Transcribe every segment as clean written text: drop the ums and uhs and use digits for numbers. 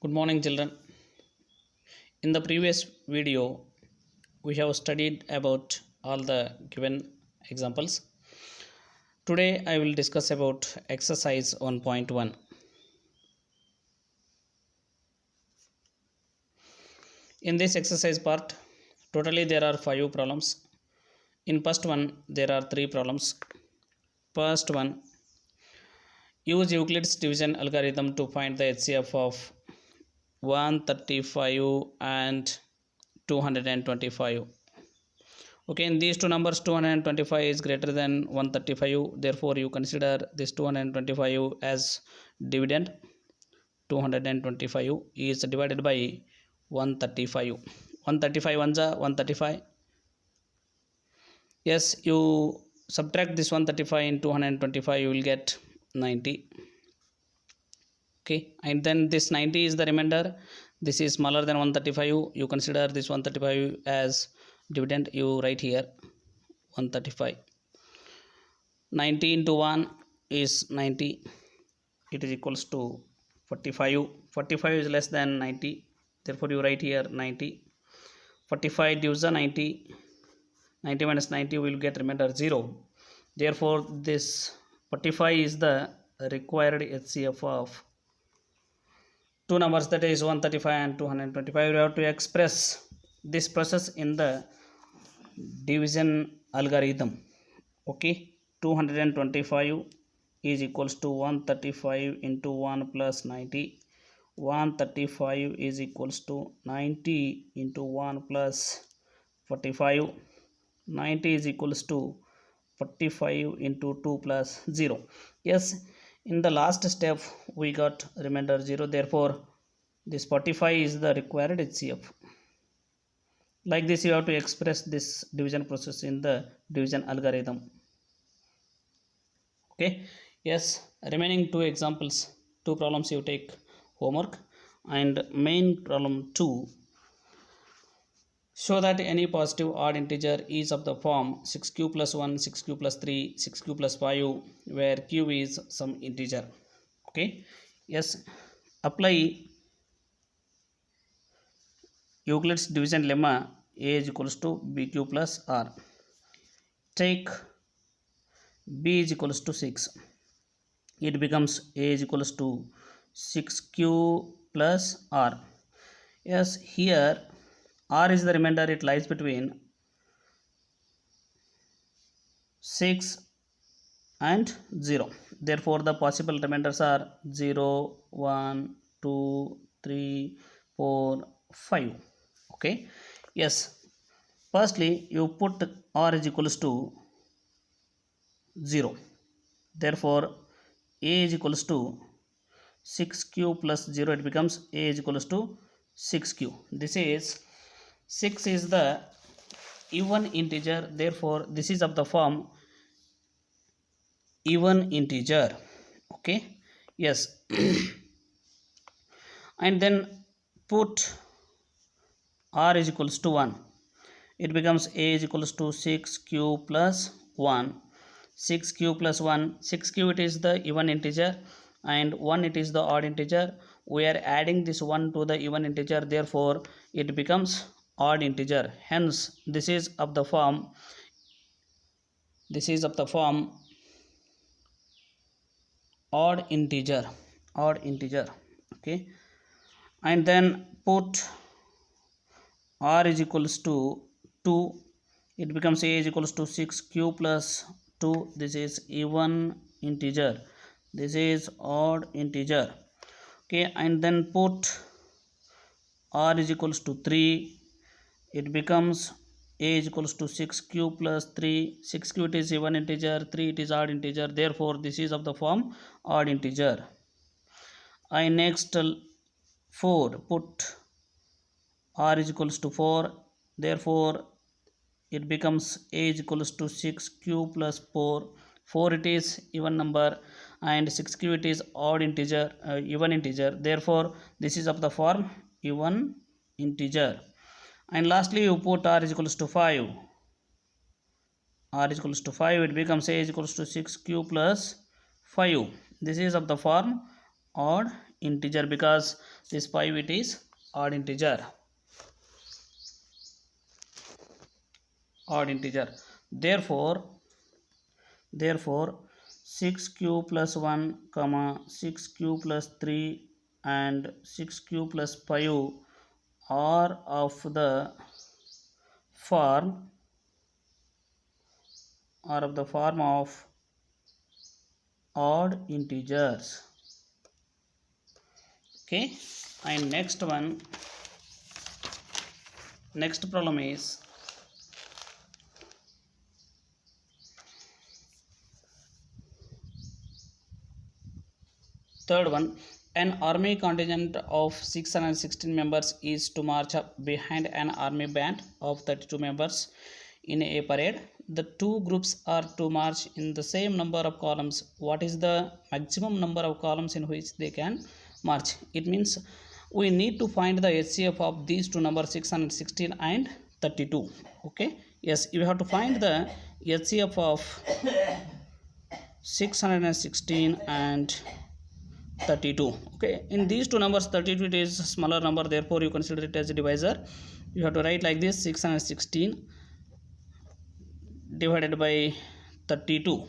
Good morning, children. In the previous video, we have studied about all the given examples. Today, I will discuss about exercise 1.1. In this exercise part, totally there are 5 problems. In first one, there are 3 problems. First one, use Euclid's division algorithm to find the HCF of 135 and 225. Okay, in these two numbers 225 is greater than 135, therefore you consider this 225 as dividend. 225 is divided by 135. 135 ones are 135. Yes, you subtract this 135 in 225, you will get 90. Okay, and then this 90 is the remainder. This is smaller than 135, you consider this 135 as dividend. You write here 135. 90 into 1 is 90. It is equals to 45. 45 is less than 90, therefore you write here 90. 45 division 90. 90 minus 90 will get remainder 0. Therefore this 45 is the required HCF of two numbers, that is 135 and 225. We have to express this process in the division algorithm. Okay, 225 is equals to 135 into 1 plus 90. 135 is equals to 90 into 1 plus 45. 90 is equals to 45 into 2 plus 0. Yes, in the last step we got remainder 0, therefore this 45 is the required HCF. Like this you have to express this division process in the division algorithm. Okay, yes, remaining two examples, two problems you take homework. And main problem 2, show that any positive odd integer is of the form 6q plus 1, 6q plus 3, 6q plus 5, where q is some integer. Okay, yes, apply Euclid's division lemma. A is equals to bq plus r. Take b is equals to 6. It becomes a is equals to 6q plus r. Yes, here r is the remainder, it lies between 6 and 0. Therefore the possible remainders are 0, 1, 2, 3, 4, 5. Okay, yes, firstly you put r is equals to 0. Therefore a is equals to 6q plus 0, it becomes a is equals to 6q. This is 6 is the even integer, therefore this is of the form even integer. Okay, yes. And then put r is equals to 1, it becomes a is equals to 6q plus 1. 6q plus 1, 6q it is the even integer and 1 it is the odd integer. We are adding this 1 to the even integer, therefore it becomes odd integer. Hence this is of the form odd integer. Okay, and then put r is equals to 2, it becomes a is equals to 6q plus 2. This is even integer, this is odd integer. Okay, and then put r is equals to 3, it becomes a is equals to 6q plus 3. 6q it is even integer, 3 it is odd integer, therefore this is of the form odd integer. I next 4, put r is equals to 4, therefore it becomes a is equals to 6q plus 4. 4 it is even number and 6q it is odd integer, even integer, therefore this is of the form even integer. And lastly you put r is equals to 5. R is equals to 5, it becomes a is equals to 6q plus 5. This is of the form odd integer, because this 5 it is odd integer. Therefore 6q plus 1 comma 6q plus 3 and 6q plus 5 are of the form of odd integers. Okay, and next problem is third one. An army contingent of 616 members is to march up behind an army band of 32 members in a parade. The two groups are to march in the same number of columns. What is the maximum number of columns in which they can march? It means we need to find the HCF of these two numbers, 616 and 32. Okay, yes, you have to find the HCF of 616 and 32. Okay, in these two numbers 32 it is smaller number, therefore you consider it as a divisor. You have to write like this: 616 divided by 32.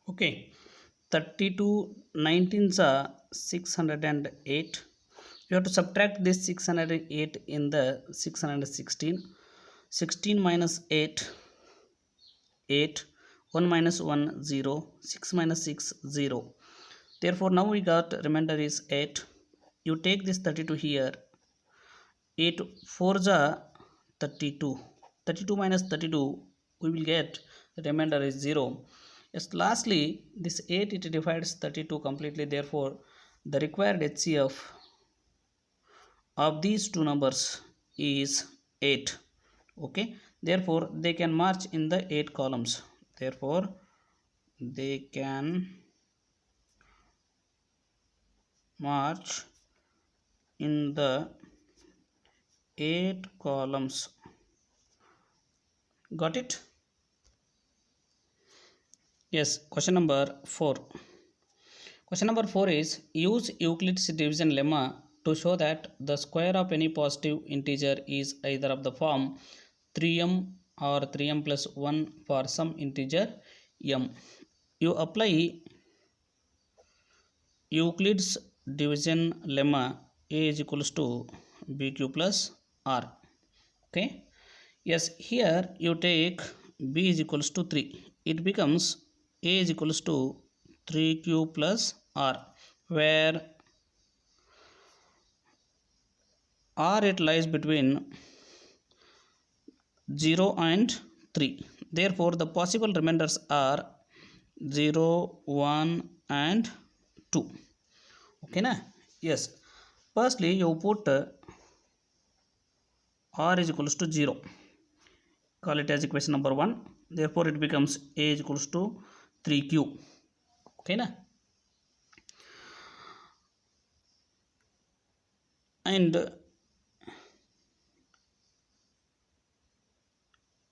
Okay, 32 19s are 608. You have to subtract this 608 in the 616. 16 minus 8 8, 1 minus 1 0, 6 minus 6 0. Therefore now we got remainder is 8. You take this 32 here, 8 4s are 32. 32 minus 32 we will get the remainder is 0. Yes, lastly this 8 it divides 32 completely, therefore the required HCF of these two numbers is 8. Okay, therefore they can march in the 8 columns. Therefore they can march in the 8 columns. Got it? Yes. Question number 4. Question number 4 is: use Euclid's division lemma to show that the square of any positive integer is either of the form 3m or 3m plus 1 for some integer m. You apply Euclid's division lemma a is equals to bq plus r. Okay, yes, here you take b is equals to 3. It becomes a is equals to 3q plus r, where r it lies between 0 and 3. Therefore the possible remainders are 0, 1 and 2. Okay na? Yes, firstly you put r is equals to 0, call it as equation number 1. Therefore it becomes a is equals to 3q. Okay na? And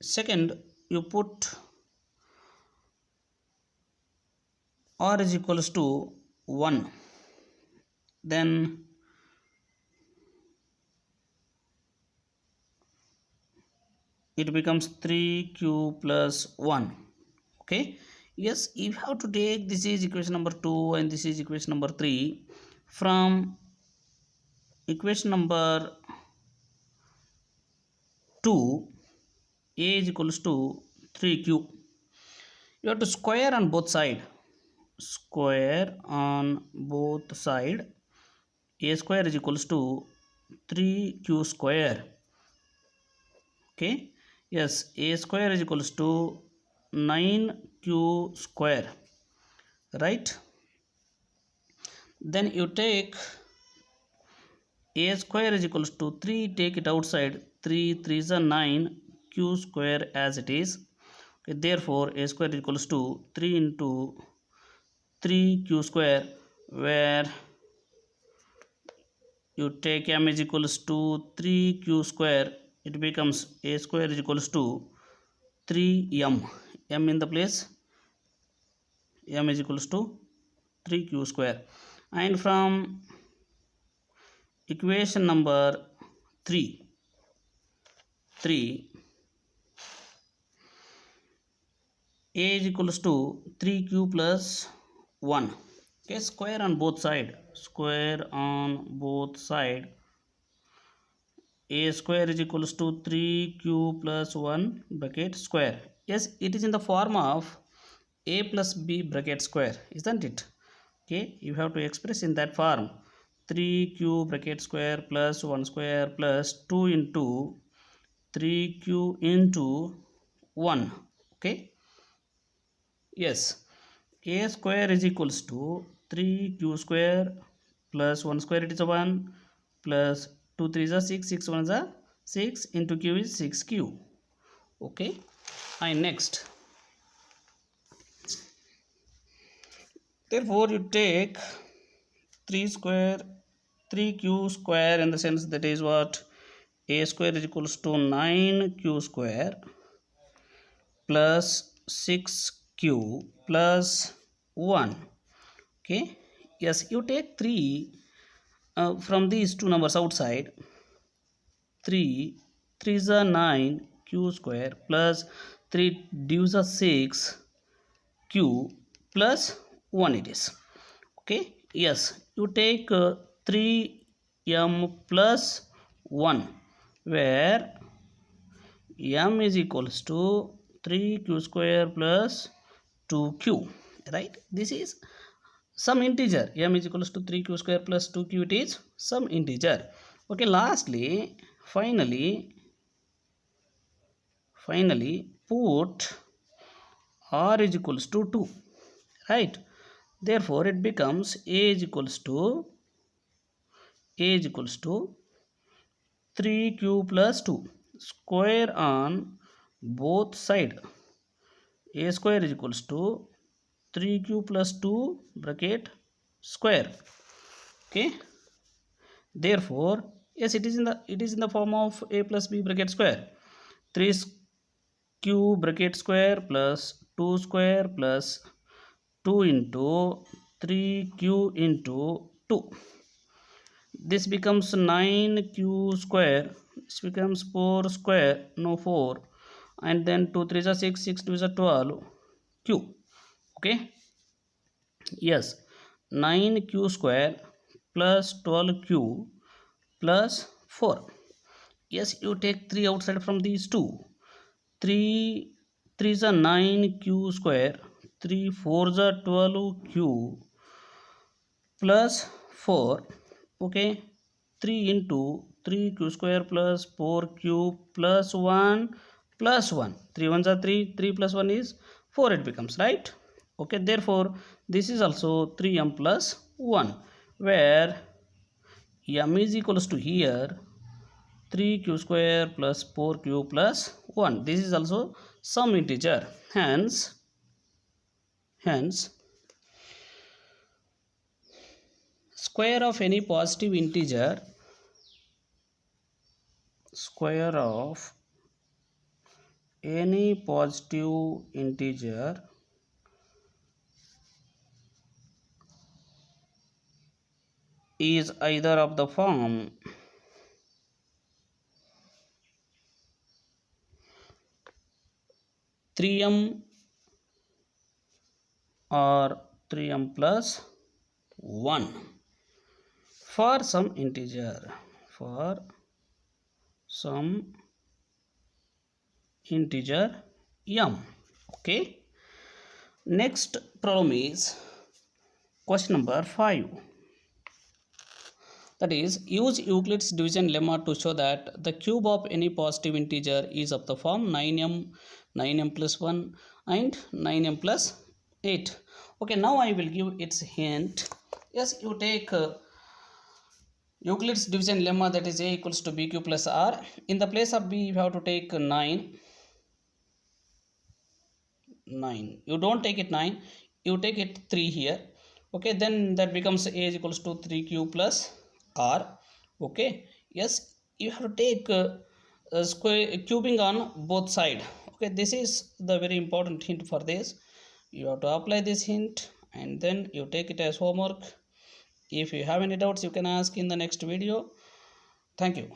second you put r is equals to 1, then it becomes 3q plus 1. Okay, yes, you have to take this is equation number 2 and this is equation number 3. From equation number 2, a is equals to 3q. You have to square on both side. Square on both side. A square is equals to 3q square. Okay, yes, a square is equals to 9q square, right? Then you take a square is equals to 3, take it outside, 3 3s are 9, q square as it is. Okay, therefore a square is equals to 3 into 3q square, where you take m is equals to 3q square, it becomes a square is equals to 3m. M in the place, m is equals to 3q square. And from equation number 3, a is equals to 3q plus 1. Okay, square on both side. A square is equals to 3q plus 1 bracket square. Yes, it is in the form of a plus b bracket square, isn't it? Okay, you have to express in that form. 3q bracket square plus 1 square plus 2 into 3q into 1. Okay, yes, a square is equals to 3q square plus 1 square, it is a 1, plus 2 3 is a 6, 6 1 is a 6, into q is 6q. Okay, and next, therefore you take 3q square in the sense that is what, a square is equals to 9q square plus 6q plus 1. Okay, yes, you take 3 from these two numbers outside. 3 3 is a 9 q square plus 3 divs a 6 q plus 1 it is. Okay, yes, you take 3m plus 1, where m is equals to 3q square plus 2q, right? This is some integer. M is equals to 3q square plus 2q, it is some integer. Okay, lastly, finally put r is equals to 2, right? Therefore it becomes a is equals to 3q plus 2 square on both side. A square is equals to 3q plus 2 bracket square. Okay, therefore yes, it is in the form of a plus b bracket square. 3q bracket square plus 2 square plus 2 into 3q into 2. This becomes 9q square. This becomes 4 square, no 4, and then 2 3 is a 6, 6 2 is a 12 q. Okay, yes, 9q square plus 12q plus 4. Yes, you take 3 outside from these two. 3 3 is a 9q square, 3 4 is a 12q plus 4. Okay, 3 into 3q square plus 4q plus 1 plus 1. 3 1s are 3, 3 plus 1 is 4, it becomes, right? Okay, therefore this is also 3m plus 1, where m is equals to here 3q square plus 4q plus 1. This is also some integer. Hence square of any positive integer is either of the form 3m or 3m plus 1 for some integer, m. Okay, next problem is question number 5. That is, use Euclid's division lemma to show that the cube of any positive integer is of the form 9m, 9m plus 1 and 9m plus 8. Okay, now I will give its hint. Yes, you take Euclid's division lemma, that is a equals to bq plus r. In the place of b, you have to take 9. You don't take it 9, you take it 3 here. Okay, then that becomes a is equals to 3q plus r. Okay, yes, you have to take square cubing on both side. Okay, this is the very important hint for this. You have to apply this hint and then you take it as homework. If you have any doubts, you can ask in the next video. Thank you.